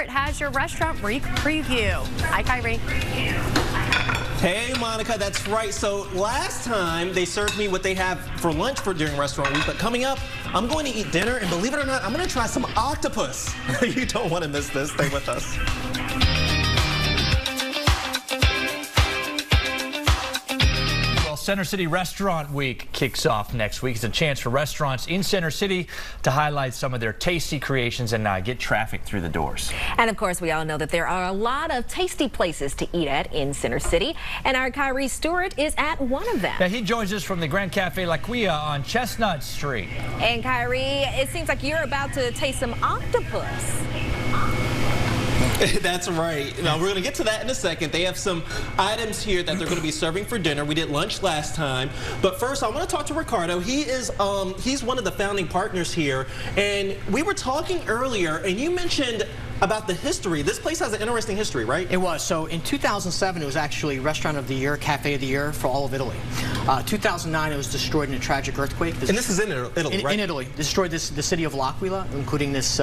Stewart has your restaurant week preview. Hi, Khiree. Hey, Monica, that's right. So last time they served me what they have for lunch during restaurant week, but coming up, I'm going to eat dinner, and believe it or not, I'm going to try some octopus. You don't want to miss this. Stay with us. Center City Restaurant Week kicks off next week. It's a chance for restaurants in Center City to highlight some of their tasty creations and get traffic through the doors. And of course, we all know that there are a lot of tasty places to eat at in Center City, and our Khiree Stewart is at one of them. Now, he joins us from the Gran Caffe Aquila on Chestnut Street. And Khiree, it seems like you're about to taste some octopus. That's right. Now, we're going to get to that in a second. They have some items here that they're going to be serving for dinner. We did lunch last time. But first, I want to talk to Riccardo. He is he's one of the founding partners here. And we were talking earlier, and you mentioned about the history. This place has an interesting history, right? It was. So in 2007, it was actually Restaurant of the Year, Cafe of the Year for all of Italy. 2009, it was destroyed in a tragic earthquake. And this is in Italy, right? In Italy. Destroyed the city of L'Aquila, including this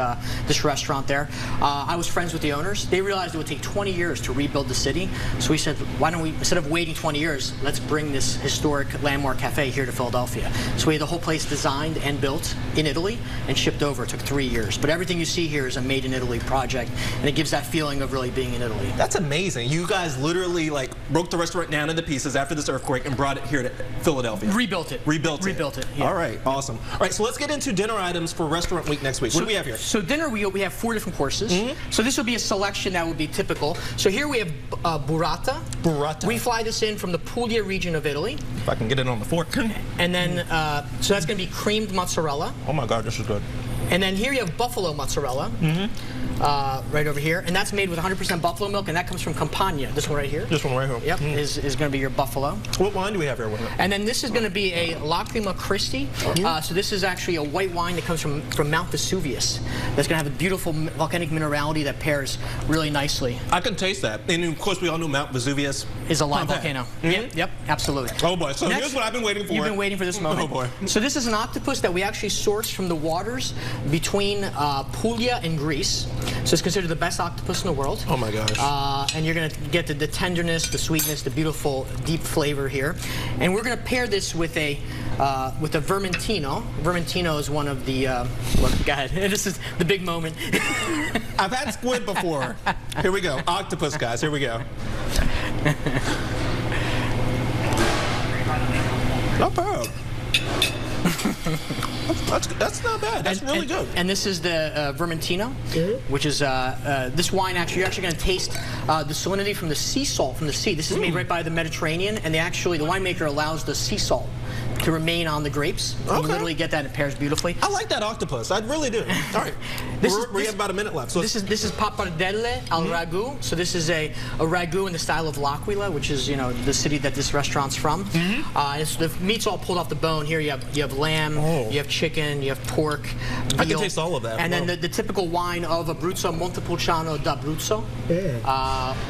restaurant there. I was friends with the owners. They realized it would take 20 years to rebuild the city. So we said, why don't we, instead of waiting 20 years, let's bring this historic landmark cafe here to Philadelphia. So we had the whole place designed and built in Italy and shipped over. It took 3 years. But everything you see here is a made in Italy project. And it gives that feeling of really being in Italy. That's amazing. You guys literally broke the restaurant down into pieces after this earthquake and brought it here to Philadelphia. Rebuilt it. Rebuilt it. Yeah. All right, awesome. All right, so let's get into dinner items for restaurant week next week. What do we have here? So dinner, we have 4 different courses. So this will be a selection that would be typical. So here we have burrata. Burrata. We fly this in from the Puglia region of Italy. If I can get it on the fork. And then, so that's going to be creamed mozzarella. Oh my God, this is good. And then here you have buffalo mozzarella, right over here, and that's made with 100% buffalo milk, and that comes from Campania. This one right here. This one right here. Yep, is going to be your buffalo. What wine do we have here with it? And then this is going to be a Lacrima Christi. So this is actually a white wine that comes from Mount Vesuvius. That's going to have a beautiful volcanic minerality that pairs really nicely. I can taste that. And of course, we all know Mount Vesuvius is a live volcano. Yep, absolutely. Oh boy, so here's what I've been waiting for. You've been waiting for this moment. Oh boy. So this is an octopus that we actually sourced from the waters between Puglia and Greece. So it's considered the best octopus in the world. Oh my gosh. And you're going to get the tenderness, the sweetness, the beautiful deep flavor here. And we're going to pair this with a vermentino. Vermentino is one of the, go ahead, this is the big moment. I've had squid before. Here we go. Octopus, guys. Here we go. Not bad. That's not bad. That's really good. And this is the Vermentino, which is this wine. Actually, you're actually going to taste the salinity from the sea salt from the sea. This is made right by the Mediterranean, and the winemaker allows the sea salt to remain on the grapes. You literally get that. It pairs beautifully. I like that octopus. I really do. All right. We have about a minute left. So this is Pappardelle Al Rag. So this is a ragu in the style of L'Aquila, which is the city that this restaurant's from. The meat's all pulled off the bone. Here you have lamb, you have chicken, you have pork, veal. I can taste all of that. And then the typical wine of Abruzzo, Montepulciano d'Abruzzo,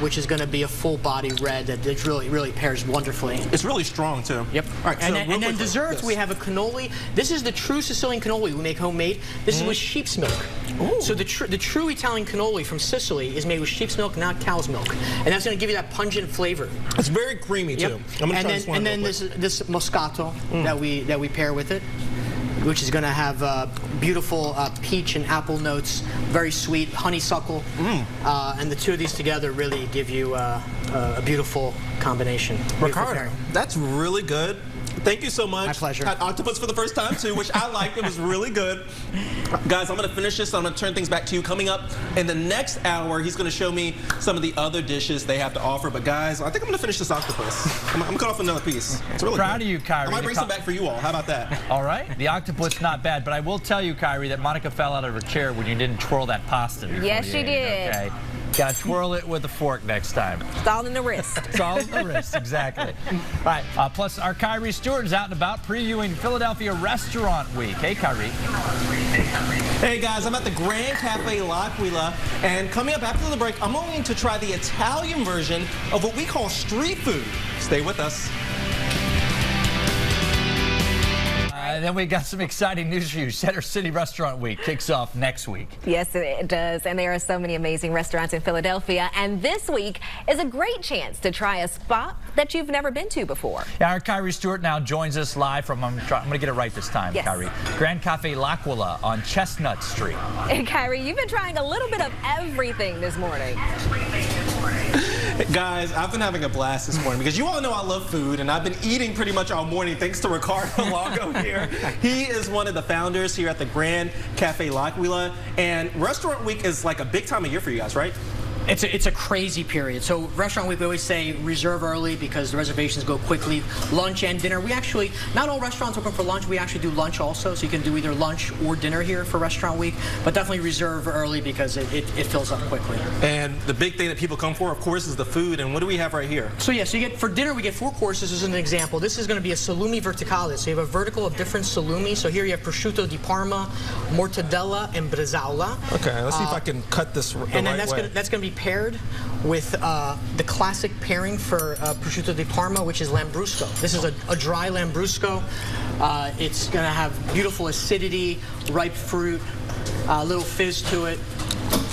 which is going to be a full body red that really pairs wonderfully. It's really strong too. Yep. All right. And then desserts, we have a cannoli. This is the true Sicilian cannoli we make homemade. This is with sheep's milk. Ooh. So the true Italian cannoli from Sicily is made with sheep's milk, not cow's milk, and that's going to give you that pungent flavor. It's very creamy too. I'm gonna try this one. And then this Moscato that we pair with it, which is going to have beautiful peach and apple notes, very sweet honeysuckle, and the two of these together really give you a beautiful combination. Riccardo, that's really good. Thank you so much. My pleasure. Had octopus for the first time too, which I liked. It was really good. Guys, I'm going to finish this. I'm going to turn things back to you. Coming up in the next hour, he's going to show me some of the other dishes they have to offer. But guys, I think I'm going to finish this octopus. I'm going to cut off another piece. It's really Proud good. of you, Khiree. I might bring some back for you all. How about that? All right. The octopus, not bad. But I will tell you, Khiree, that Monica fell out of her chair when you didn't twirl that pasta. Yes, she did. Okay. Got to twirl it with a fork next time. It's all in the wrist. It's all in the wrist, exactly. All right. Plus, our Khiree Stewart is out and about previewing Philadelphia Restaurant Week. Hey, Khiree. Hey, guys. I'm at the Gran Caffe L'Aquila, and coming up after the break, I'm going to try the Italian version of what we call street food. Stay with us. then we got some exciting news for you. Center City Restaurant Week kicks off next week. Yes, it does. And there are so many amazing restaurants in Philadelphia. And this week is a great chance to try a spot that you've never been to before. Yeah, our Khiree Stewart now joins us live from, I'm going to get it right this time, yes. Khiree. Gran Caffe Aquila on Chestnut Street. And Khiree, you've been trying a little bit of everything this morning. Guys, I've been having a blast this morning because you all know I love food, and I've been eating pretty much all morning thanks to Riccardo Longo here. He is one of the founders here at the Gran Caffe Aquila, and Restaurant Week is like a big time of year for you guys, right? It's a crazy period. So Restaurant Week, we always say reserve early because the reservations go quickly. Lunch and dinner. We actually, not all restaurants open for lunch. We actually do lunch also, so you can do either lunch or dinner here for Restaurant Week. But definitely reserve early because it fills up quickly. And the big thing that people come for, of course, is the food. And what do we have right here? So yeah, so you get, for dinner, we get 4 courses as an example. This is going to be a salumi verticale. So you have a vertical of different salumi. So here you have prosciutto di Parma, mortadella, and bresaola. Okay, let's see if I can cut this the and then right way. that's going to be paired with the classic pairing for prosciutto di Parma, which is lambrusco. This is a dry lambrusco. It's going to have beautiful acidity, ripe fruit, a little fizz to it.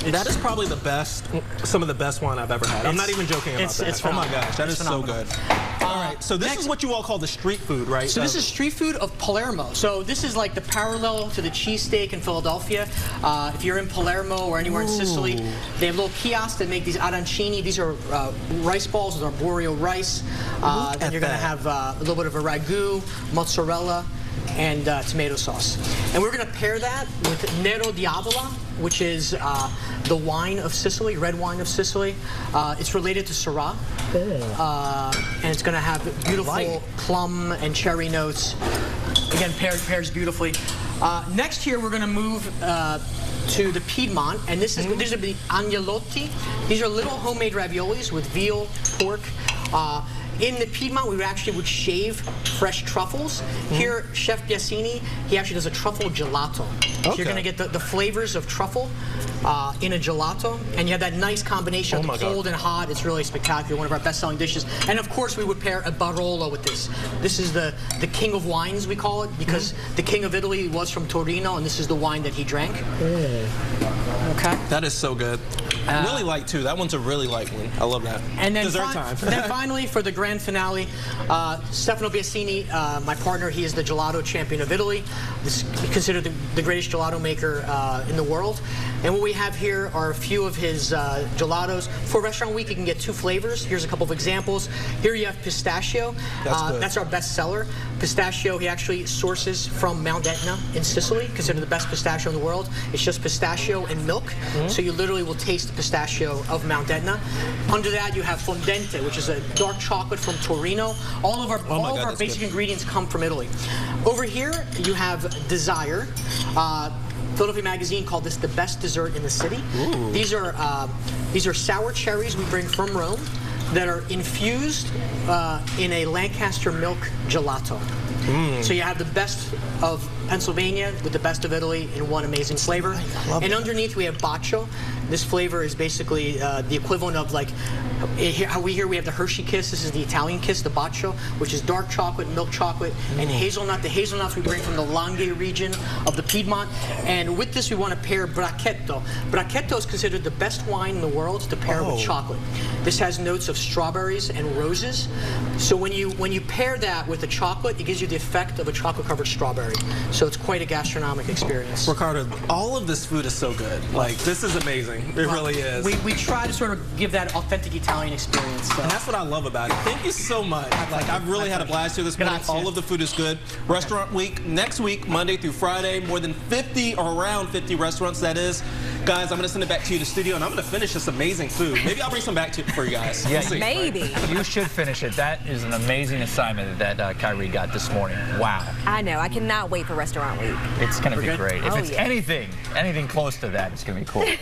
That is probably the best, some of the best wine I've ever had. I'm not even joking about that. Oh my gosh, that is so good. All right, so this is what you all call the street food, right? So this is street food of Palermo. So this is like the parallel to the cheesesteak in Philadelphia. If you're in Palermo or anywhere in Sicily, they have little kiosks that make these arancini. These are rice balls with arborio rice. Then you're going to have a little bit of a ragu, mozzarella, and tomato sauce. And we're going to pair that with Nero di Avola, which is the wine of Sicily, red wine of Sicily. It's related to Syrah. And it's going to have beautiful plum and cherry notes. Again, pairs beautifully. Next here, we're going to move to the Piedmont, and these are the Agnoletti. These are little homemade raviolis with veal, pork. In the Piedmont, we actually would shave fresh truffles. Here, Chef Cassini, he actually does a truffle gelato. So you're going to get the flavors of truffle in a gelato, and you have that nice combination of the cold and hot. It's really spectacular, one of our best-selling dishes. And of course, we would pair a Barolo with this. This is the king of wines, we call it, because the king of Italy was from Torino, and this is the wine that he drank. Okay. That is so good. Really light, too. That one's a really light one. I love that. And then dessert time. Then finally, for the grand finale, Stefano Cassini, my partner, he is the gelato champion of Italy. This is considered the greatest gelato maker in the world. And what we have here are a few of his gelatos. For Restaurant Week, you can get 2 flavors. Here's a couple of examples. Here you have pistachio. That's our best seller. Pistachio, he actually sources from Mount Etna in Sicily, considered the best pistachio in the world. It's just pistachio and milk. So you literally will taste the pistachio of Mount Etna. Under that, you have fondente, which is a dark chocolate from Torino. All of our basic ingredients come from Italy. Over here, you have Desire. Philadelphia Magazine called this the best dessert in the city. These are sour cherries we bring from Rome that are infused in a Lancaster milk gelato. So you have the best of Pennsylvania with the best of Italy in one amazing flavor. And underneath we have baccio. This flavor is basically the equivalent of like how we have the Hershey Kiss. This is the Italian Kiss, the baccio, which is dark chocolate, milk chocolate, and hazelnut. The hazelnuts we bring from the Langhe region of the Piedmont. And with this we want to pair Bracchetto. Bracchetto is considered the best wine in the world to pair with chocolate. This has notes of strawberries and roses. So when you pair that with the chocolate, it gives you the effect of a chocolate-covered strawberry. So it's quite a gastronomic experience. Riccardo, all of this food is so good. Like, this is amazing. It really is. We try to sort of give that authentic Italian experience. So. And that's what I love about it. Thank you so much. Like, I've really had a blast here this morning. All of the food is good. Restaurant Week, next week, Monday through Friday, more than 50 or around 50 restaurants, that is. Guys, I'm going to send it back to you to the studio, and I'm going to finish this amazing food. Maybe I'll bring some back for you guys. Yeah, we'll see. Maybe. You should finish it. That is an amazing assignment that Khiree got this morning. Wow. I know. I cannot wait for Restaurant Week. It's going to be great. If it's yeah. anything close to that, it's going to be cool.